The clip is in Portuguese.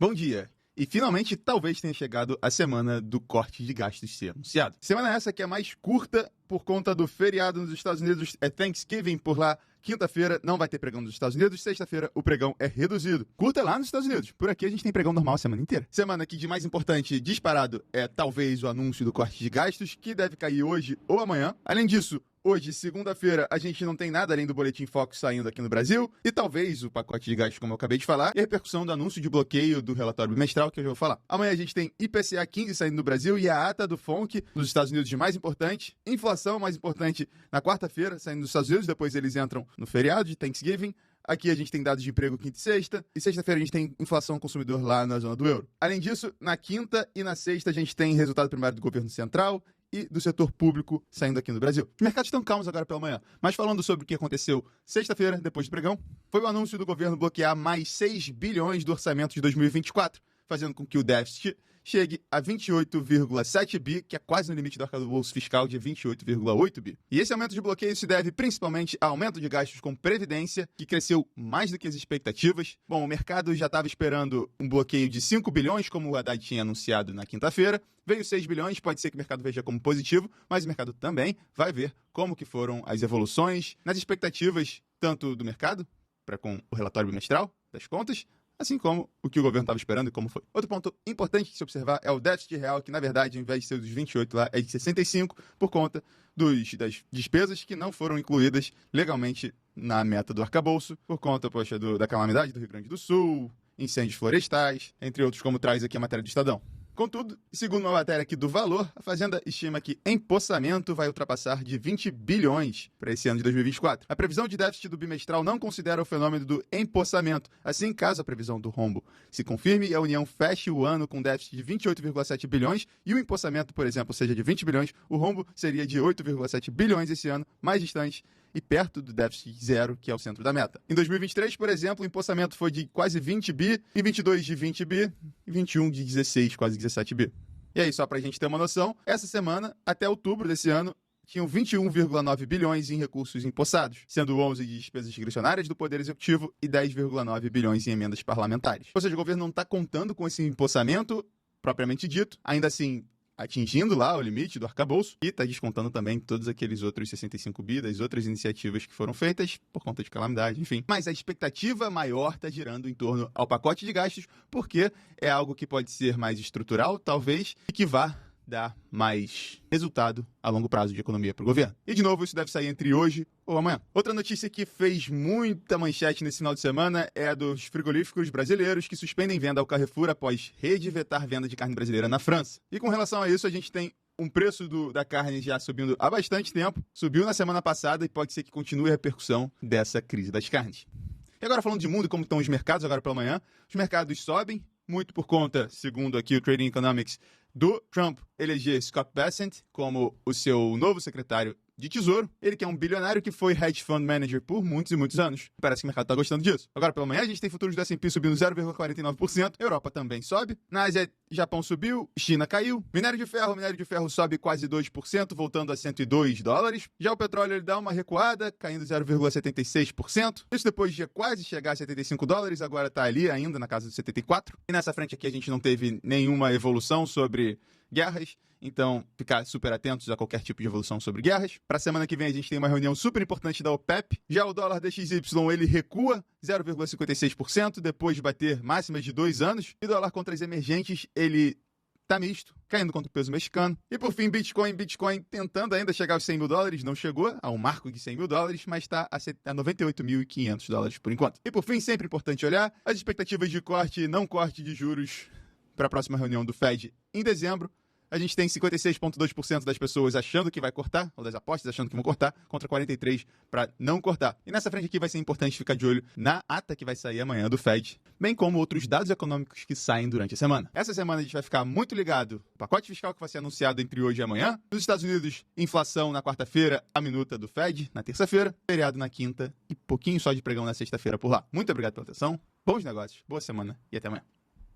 Bom dia! E finalmente, talvez tenha chegado a semana do corte de gastos ser anunciado. Semana essa que é mais curta por conta do feriado nos Estados Unidos, é Thanksgiving por lá. Quinta-feira não vai ter pregão nos Estados Unidos, sexta-feira o pregão é reduzido. Curta lá nos Estados Unidos. Por aqui a gente tem pregão normal a semana inteira. Semana que de mais importante, disparado, é talvez o anúncio do corte de gastos, que deve cair hoje ou amanhã. Além disso, hoje, segunda-feira, a gente não tem nada além do Boletim Focus saindo aqui no Brasil e talvez o pacote de gastos, como eu acabei de falar, e a repercussão do anúncio de bloqueio do relatório bimestral que eu já vou falar. Amanhã a gente tem IPCA 15 saindo no Brasil e a ata do FONC nos Estados Unidos de mais importante. Inflação mais importante na quarta-feira, saindo dos Estados Unidos, depois eles entram no feriado de Thanksgiving. Aqui a gente tem dados de emprego quinta e sexta. E sexta-feira a gente tem inflação consumidor lá na zona do euro. Além disso, na quinta e na sexta a gente tem resultado primário do governo central e do setor público saindo aqui no Brasil. Os mercados estão calmos agora pela manhã, mas falando sobre o que aconteceu sexta-feira, depois do pregão, foi o anúncio do governo bloquear mais 6 bilhões do orçamento de 2024, fazendo com que o déficit chegue a 28,7 bi, que é quase no limite do arcabouço fiscal de 28,8 bi. E esse aumento de bloqueio se deve principalmente ao aumento de gastos com previdência, que cresceu mais do que as expectativas. Bom, o mercado já estava esperando um bloqueio de 5 bilhões, como o Haddad tinha anunciado na quinta-feira. Veio 6 bilhões, pode ser que o mercado veja como positivo, mas o mercado também vai ver como que foram as evoluções nas expectativas, tanto do mercado, com o relatório bimestral das contas, assim como o que o governo estava esperando e como foi. Outro ponto importante de se observar é o déficit real, que na verdade, ao invés de ser dos 28 lá, é de 65, por conta das despesas que não foram incluídas legalmente na meta do arcabouço, por conta, da calamidade do Rio Grande do Sul, incêndios florestais, entre outros, como traz aqui a matéria do Estadão. Contudo, segundo uma matéria aqui do Valor, a Fazenda estima que empossamento vai ultrapassar de 20 bilhões para esse ano de 2024. A previsão de déficit do bimestral não considera o fenômeno do empossamento. Assim, caso a previsão do rombo se confirme, a União feche o ano com déficit de 28,7 bilhões e o empossamento, por exemplo, seja de 20 bilhões, o rombo seria de 8,7 bilhões esse ano, mais distante e perto do déficit zero, que é o centro da meta. Em 2023, por exemplo, o empossamento foi de quase 20 bi, em 22 de 20 bi, e 21 de 16, quase 17 bi. E aí, só pra gente ter uma noção, essa semana, até outubro desse ano, tinham 21,9 bilhões em recursos empossados, sendo 11 de despesas discricionárias do Poder Executivo e 10,9 bilhões em emendas parlamentares. Ou seja, o governo não está contando com esse empossamento propriamente dito, ainda assim atingindo lá o limite do arcabouço e está descontando também todos aqueles outros 65 bi das outras iniciativas que foram feitas por conta de calamidade, enfim. Mas a expectativa maior está girando em torno ao pacote de gastos, porque é algo que pode ser mais estrutural, talvez, e que vá dar mais resultado a longo prazo de economia para o governo. E, de novo, isso deve sair entre hoje ou amanhã. Outra notícia que fez muita manchete nesse final de semana é a dos frigoríficos brasileiros que suspendem venda ao Carrefour após rede vetar venda de carne brasileira na França. E com relação a isso, a gente tem um preço da carne já subindo há bastante tempo, subiu na semana passada e pode ser que continue a repercussão dessa crise das carnes. E agora falando de mundo e como estão os mercados agora pela manhã, os mercados sobem, muito por conta, segundo aqui o Trading Economics, do Trump eleger Scott Bessent como o seu novo secretário de Tesouro. Ele que é um bilionário que foi hedge fund manager por muitos e muitos anos. Parece que o mercado está gostando disso. Agora pela manhã a gente tem futuros do S&P subindo 0,49%. Europa também sobe. Na Ásia, Japão subiu. China caiu. Minério de ferro sobe quase 2%, voltando a 102 dólares. Já o petróleo ele dá uma recuada, caindo 0,76%. Isso depois de quase chegar a 75 dólares, agora está ali ainda na casa de 74. E nessa frente aqui a gente não teve nenhuma evolução sobre guerras. Então, ficar super atentos a qualquer tipo de evolução sobre guerras. Para a semana que vem, a gente tem uma reunião super importante da OPEP. Já o dólar DXY, ele recua 0,56%, depois de bater máximas de 2 anos. E o dólar contra as emergentes, ele tá misto, caindo contra o peso mexicano. E por fim, Bitcoin tentando ainda chegar aos 100 mil dólares, não chegou ao marco de 100 mil dólares, mas está a 98.500 dólares por enquanto. E por fim, sempre importante olhar as expectativas de corte e não corte de juros para a próxima reunião do Fed em dezembro. A gente tem 56,2% das pessoas achando que vai cortar, ou das apostas achando que vão cortar, contra 43% para não cortar. E nessa frente aqui vai ser importante ficar de olho na ata que vai sair amanhã do Fed, bem como outros dados econômicos que saem durante a semana. Essa semana a gente vai ficar muito ligado no pacote fiscal que vai ser anunciado entre hoje e amanhã. Nos Estados Unidos, inflação na quarta-feira, a minuta do Fed na terça-feira, feriado na quinta e pouquinho só de pregão na sexta-feira por lá. Muito obrigado pela atenção, bons negócios, boa semana e até amanhã.